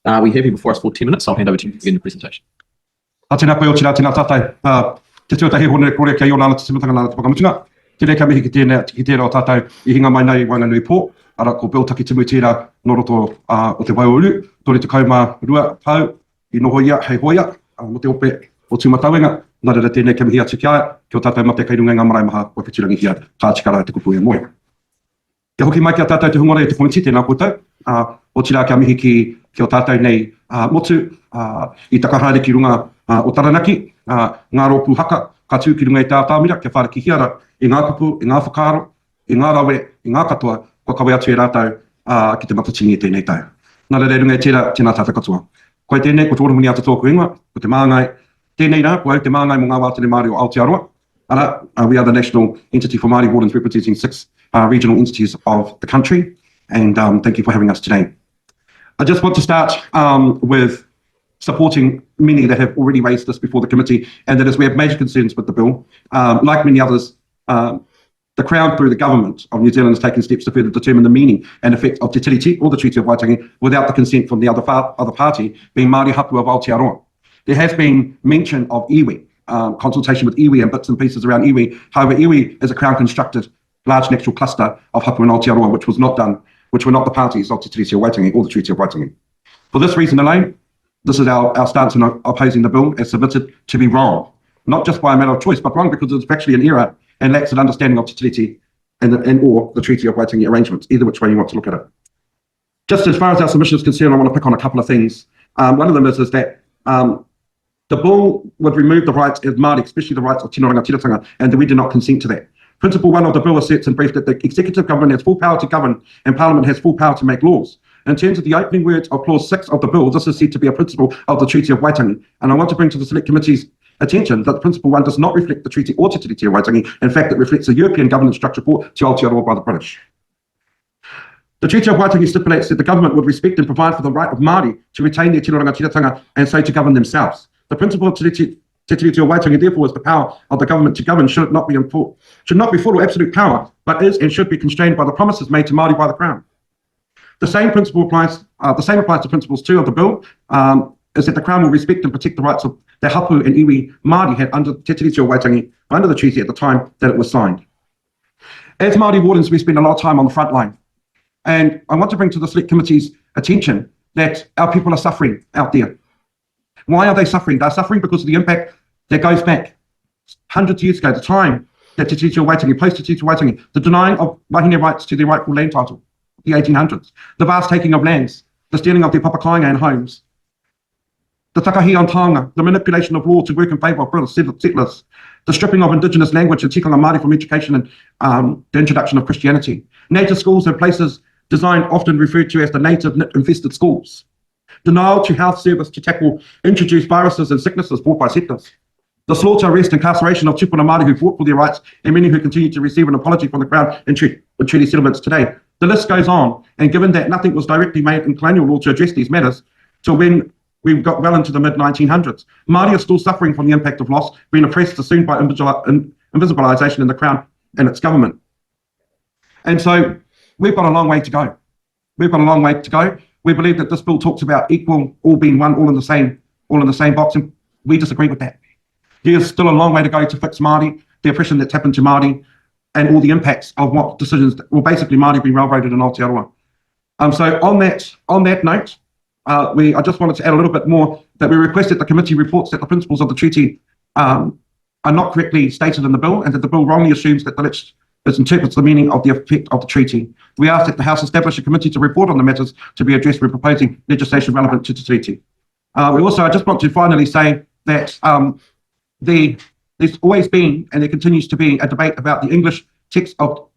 We have you before us for 10 minutes. I'll hand over to you to begin your presentation. Tēnā koe o tira tēnā tātai. Te tuatahi hone kore kia iona ala te simatanga nā te whakamutunga. Te rei ka mihi ki tēnā o tātai I hinga mai nei Wainganui Port. Ara ko Bill Taki Timu tira no roto o te Waiolu. Tore te kauma rua pau I noho ia hei hoia. Mo te ope o tūmatauenga. Nā rera tēnei ka mihi atu kia. Kia o tātai mate kairunga ngā marae maha o Whitirangi hia. Ka tikara te kupu e moe. Kia hoki mai kia tātai te hungora e te komiti tēnā koutou. O tira kia mihi ki o tātai nei motu I takahare ki runga o Taranaki. Ngā rō pūhaka ka tū ki runga I tā tāmira kia whara ki hiara I ngā kupu, I ngā whakaaro, I ngā rawe, I ngā katoa, kua kawe atu e rātau ki te matatingi E tēnei tau. Nā rere runga tēnā tātai katoa. Koe tēnei, ko te orohuni atu tōku ingoa, ko te māngai, tēnei rā, ko au te māngai mo ngā Watene Māori o Aotearoa. Ara, we are the national entity for Maori Wardens representing 6 regional entities of the country. And thank you for having us today. I just want to start with supporting many that have already raised this before the committee, and that is we have major concerns with the bill. Like many others, the Crown through the government of New Zealand has taken steps to further determine the meaning and effect of Te Tiriti or the Treaty of Waitangi without the consent from the other party, being Māori Hapua of Aotearoa. There has been mention of iwi, consultation with iwi and bits and pieces around iwi. However, iwi is a Crown constructed large natural cluster of Hapua and Aotearoa, which was not done, which were not the parties of Te Tiriti of Waitangi or the Treaty of Waitangi. For this reason alone, this is our stance in opposing the bill as submitted to be wrong, not just by a matter of choice, but wrong because it's actually an error and lacks an understanding of Te Tiriti and or the Treaty of Waitangi arrangements, either which way you want to look at it. Just as far as our submission is concerned, I want to pick on a couple of things. One of them is that the bill would remove the rights of Māori, especially the rights of tino rangatiratanga, and that we do not consent to that. Principle 1 of the bill asserts in brief that the executive government has full power to govern and Parliament has full power to make laws. In terms of the opening words of clause 6 of the bill, this is said to be a principle of the Treaty of Waitangi. And I want to bring to the Select Committee's attention that principle 1 does not reflect the treaty or Te Tiriti of Waitangi. In fact, it reflects a European governance structure brought to Aotearoa by the British. The Treaty of Waitangi stipulates that the government would respect and provide for the right of Māori to retain their tino rangatiratanga and so to govern themselves. The principle of Te Tiriti of Waitangi, therefore, is the power of the government to govern should not be full or absolute power, but is and should be constrained by the promises made to Māori by the Crown. The same principle applies. The same applies to principles 2 of the bill. Is that the Crown will respect and protect the rights of the hapu and iwi Māori had under Te Tiriti of Waitangi under the treaty at the time that it was signed. As Maori Wardens, we spend a lot of time on the front line, and I want to bring to the Select Committee's attention that our people are suffering out there. Why are they suffering? They're suffering because of the impact that goes back hundreds of years ago, the time that Te Tiriti of Waitangi, post Te Tiriti of Waitangi, the denying of wahine rights to their rightful land title, the 1800s, the vast taking of lands, the stealing of their papakainga and homes, the takahi on taonga, the manipulation of law to work in favour of British settlers, the stripping of indigenous language and tikanga Māori from education and the introduction of Christianity, native schools and places designed often referred to as the native infested schools, denial to health service to tackle introduced viruses and sicknesses brought by settlers, the slaughter, arrest, incarceration of tupuna Māori who fought for their rights and many who continue to receive an apology from the Crown in treaty settlements today. The list goes on, and given that nothing was directly made in colonial law to address these matters till when we got well into the mid-1900s, Māori are still suffering from the impact of loss, being oppressed, assumed by invisibilisation in the Crown and its government. And so we've got a long way to go. We've got a long way to go. We believe that this bill talks about equal, all being one, all in the same box, and we disagree with that. There's still a long way to go to fix Māori, the oppression that's happened to Māori, and all the impacts of what decisions that will basically Māori being railroaded in Aotearoa. So on that note, I just wanted to add a little bit more that we request that the committee reports that the principles of the treaty are not correctly stated in the bill, and that the bill wrongly assumes that the legislature interprets the meaning of the effect of the treaty. We ask that the House establish a committee to report on the matters to be addressed when proposing legislation I just want to finally say that there's always been, and there continues to be, a debate about the English text of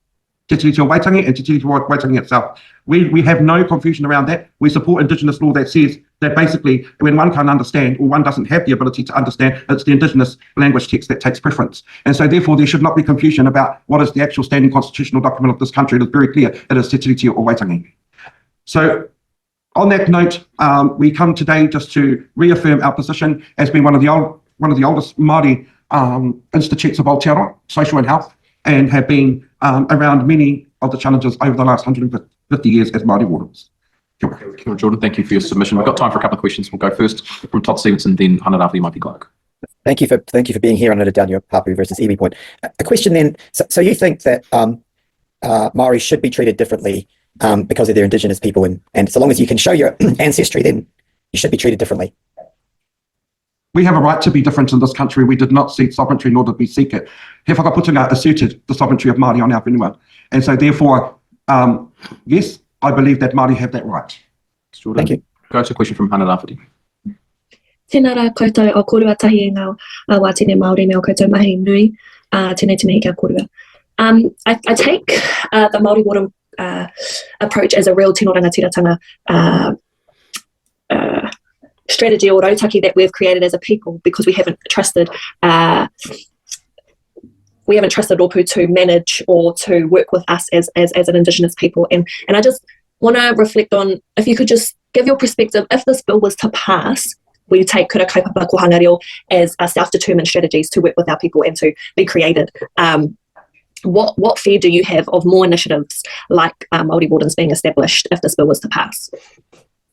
Te Tiriti of Waitangi and Te Tiriti of Waitangi itself. We have no confusion around that. We support Indigenous law that says that basically when one can't understand or one doesn't have the ability to understand, it's the Indigenous language text that takes preference. And so therefore there should not be confusion about what is the actual standing constitutional document of this country. It is very clear, it is Te Tiriti of Waitangi. So on that note, we come today just to reaffirm our position as being one of the oldest Māori institutes of Aotearoa, social and health, and have been around many of the challenges over the last 150 years as Maori Wardens. Kia ora. Kia ora, Jordan, thank you for your submission. We've got time for a couple of questions. We'll go first from Todd Stevenson, then Hana Rāwhiti Maipi Clark. Thank you for being here on the Daniel Papu versus iwi point. A question then. So you think that Maori should be treated differently because of their Indigenous people, and so long as you can show your ancestry, then you should be treated differently. We have a right to be different in this country. We did not seek sovereignty, nor did we seek it. He Whakaputunga asserted the sovereignty of Māori on our whenua. And so therefore, yes, I believe that Māori have that right. Jordan, Thank you. Go to a question from Hana Rāwhiti. Tēnā rā koutou o korua tahi e ngā Watene Māori me o koutou mahi nui, tēnei te mihi kia korua. I take the Maori Warden approach as a real tino rangatiratanga strategy or rautaki that we've created as a people, because we haven't trusted Opu to manage or to work with us as an Indigenous people. And I just want to reflect on, if you could just give your perspective, if this bill was to pass, we take kura kaupapa ko hangareo as self-determined strategies to work with our people and to be created. What fear do you have of more initiatives like Maori Wardens being established if this bill was to pass?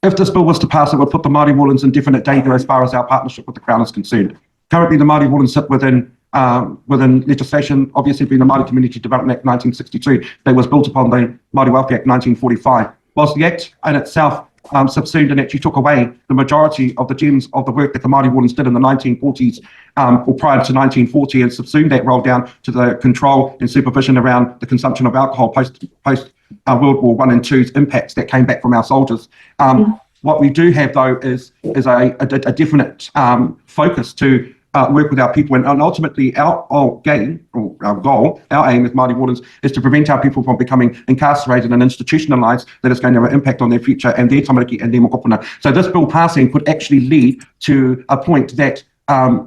If this bill was to pass, it would put the Maori Wardens in definite danger as far as our partnership with the Crown is concerned. Currently, the Maori Wardens sit within legislation, obviously being the Māori Community Development Act 1962, that was built upon the Māori Welfare Act 1945. Whilst the Act in itself subsumed and actually took away the majority of the gems of the work that the Māori Wardens did in the 1940s or prior to 1940, and subsumed that role down to the control and supervision around the consumption of alcohol post World War I and II's impacts that came back from our soldiers. What we do have, though, is a definite focus to work with our people, and ultimately our aim as Māori Wardens is to prevent our people from becoming incarcerated and institutionalised, that is going to have an impact on their future and their tamariki and their mokopuna. So this bill passing could actually lead to a point that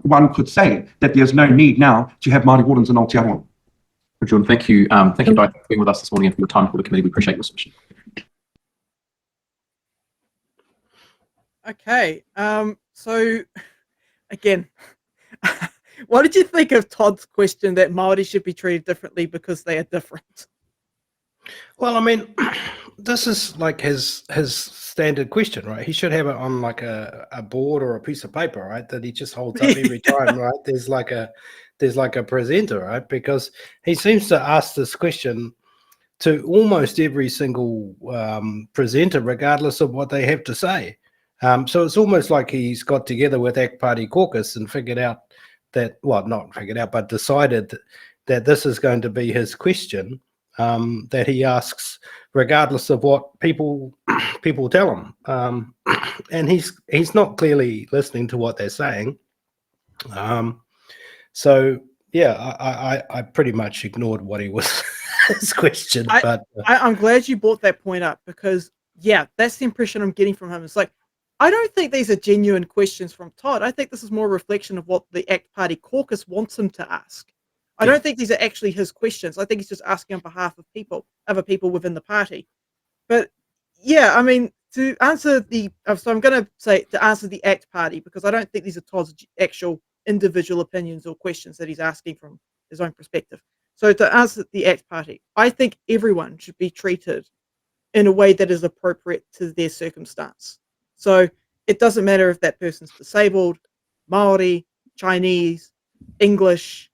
one could say that there's no need now to have Māori Wardens in Aotearoa. Jordan, thank you. Thank you both for being with us this morning and for your time for the committee. We appreciate your submission. Okay, so again, what did you think of Todd's question that Māori should be treated differently because they are different? Well, I mean, this is like his standard question, right? He should have it on like a board or a piece of paper, right? That he just holds up every time, right? There's like a presenter, right? Because he seems to ask this question to almost every single presenter, regardless of what they have to say. So it's almost like he's got together with ACT Party caucus and figured out that, well, not figured out, but decided that this is going to be his question that he asks, regardless of what people tell him. And he's not clearly listening to what they're saying. So yeah, I pretty much ignored what he was his question. I'm glad you brought that point up, because yeah, that's the impression I'm getting from him. It's like, I don't think these are genuine questions from Todd. I think this is more a reflection of what the ACT Party caucus wants him to ask. I don't think these are actually his questions. I think he's just asking on behalf of other people within the party. But yeah, I mean, to answer so I'm going to say to answer the ACT Party, because I don't think these are Todd's actual individual opinions or questions that he's asking from his own perspective. So to answer the ACT Party, I think everyone should be treated in a way that is appropriate to their circumstance. So it doesn't matter if that person's disabled, Maori, Chinese, English,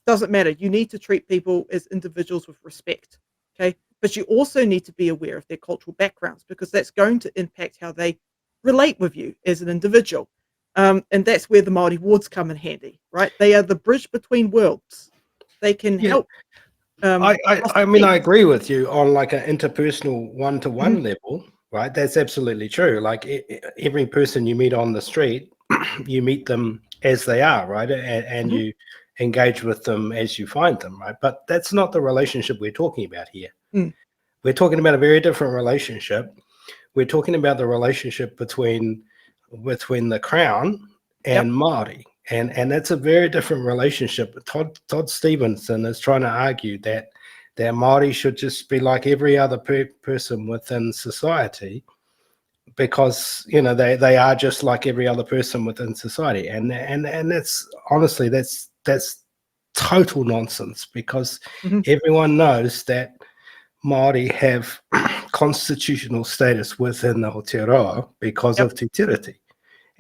doesn't matter. You need to treat people as individuals with respect, okay? But you also need to be aware of their cultural backgrounds, because that's going to impact how they relate with you as an individual. And that's where the Maori wards come in handy, right? They are the bridge between worlds. They can help. I mean, I agree with you on like an interpersonal one-to-one level, right? That's absolutely true. Like every person you meet on the street, you meet them as they are, right? And you engage with them as you find them, right? But that's not the relationship we're talking about here. We're talking about a very different relationship. We're talking about the relationship between the Crown and Māori. And that's a very different relationship. Todd Stevenson is trying to argue that Māori should just be like every other person within society, because you know they are just like every other person within society, and that's honestly that's total nonsense, because everyone knows that Māori have constitutional status within the Aotearoa because of Te Tiriti.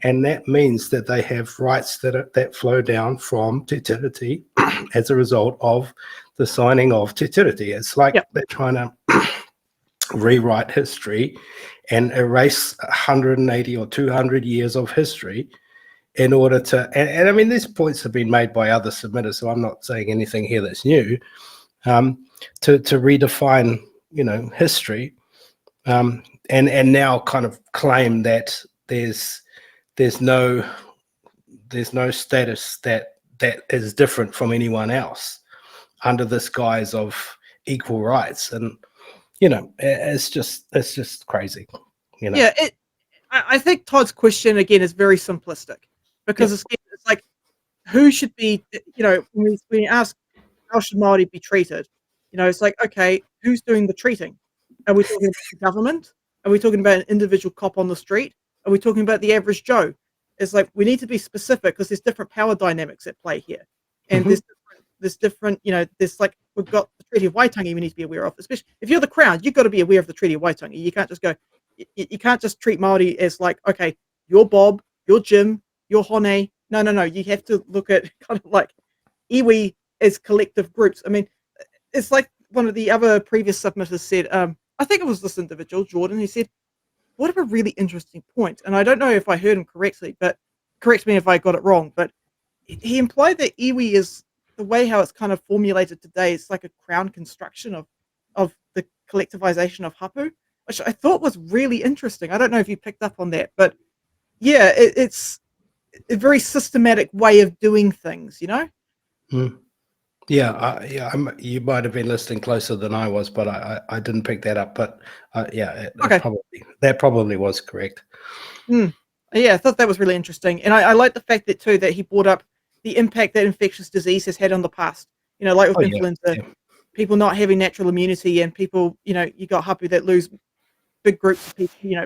And that means that they have rights that flow down from Te Tiriti as a result of the signing of Te Tiriti. It's like they're trying to rewrite history and erase 180 or 200 years of history in order to, and I mean, these points have been made by other submitters, so I'm not saying anything here that's new, to redefine, history, and now kind of claim that there's no status that is different from anyone else under this guise of equal rights. And it's just crazy. Yeah, I think Todd's question again is very simplistic, because it's like, who should be, when we ask how should Māori be treated, it's like, okay, who's doing the treating? Are we talking about the government? Are we talking about an individual cop on the street? Are we talking about the average Joe? It's like, we need to be specific, because there's different power dynamics at play here. And there's different, there's like, we've got the Treaty of Waitangi we need to be aware of, especially if you're the Crown, you've got to be aware of the Treaty of Waitangi. You can't just go, you can't just treat Māori as like, okay, you're Bob, you're Jim, you're Hone. No. You have to look at kind of like iwi as collective groups. I mean, it's like one of the other previous submitters said, I think it was this individual, Jordan, he said, what a really interesting point. And I don't know if I heard him correctly, but correct me if I got it wrong, but he implied that iwi is the way how it's kind of formulated today. It's like a crown construction of the collectivization of hapu, which I thought was really interesting. I don't know if you picked up on that, but yeah, it's a very systematic way of doing things, Yeah, you might have been listening closer than I was, but I didn't pick that up. But that probably was correct. Yeah, I thought that was really interesting, and I like the fact that too that he brought up the impact that infectious disease has had on the past. Like with influenza, people not having natural immunity, and people, you got hapu that lose big groups of people,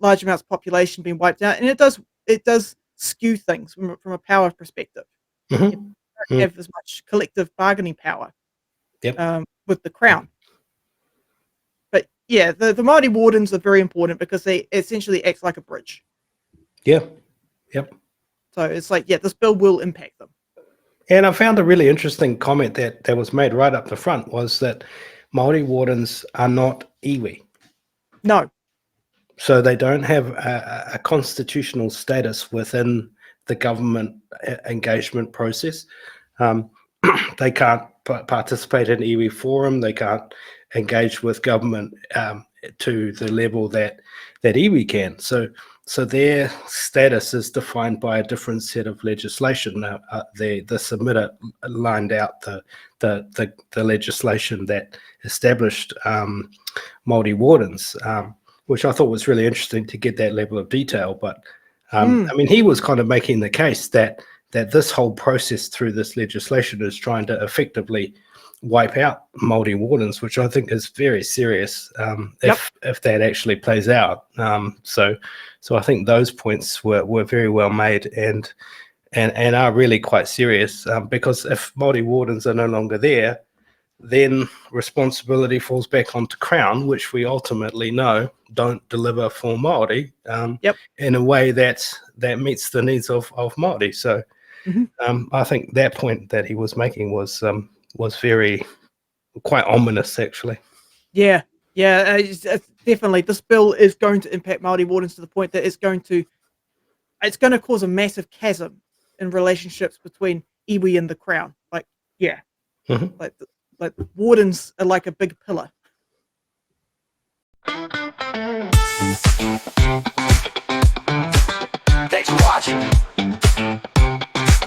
large amounts of population being wiped out, and it does skew things from a power perspective. You don't have as much collective bargaining power with the Crown. But yeah, the Maori Wardens are very important because they essentially act like a bridge. Yep. So it's like, this bill will impact them. And I found a really interesting comment that was made right up the front, was that Maori Wardens are not iwi. No. So they don't have a constitutional status within the government engagement process. They can't participate in iwi forum. They can't engage with government to the level that iwi can. So their status is defined by a different set of legislation. Now, the submitter lined out the legislation that established Maori Wardens, which I thought was really interesting to get that level of detail. But I mean, he was kind of making the case that this whole process through this legislation is trying to effectively wipe out Maori Wardens, which I think is very serious if that actually plays out. So I think those points were very well made and are really quite serious, because if Maori Wardens are no longer there, then responsibility falls back onto Crown, which we ultimately know don't deliver for Maori in a way that meets the needs of Maori. So I think that point that he was making was quite ominous, actually. Yeah, it's definitely. This bill is going to impact Maori Wardens to the point that it's going to cause a massive chasm in relationships between iwi and the Crown. Like, like the Wardens are like a big pillar. Thanks for watching.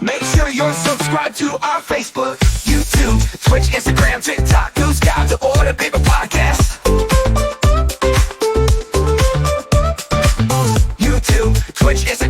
Make sure you're subscribed to our Facebook, YouTube, Twitch, Instagram, TikTok, News Guide, the Order Paper Podcast. YouTube, Twitch, Instagram.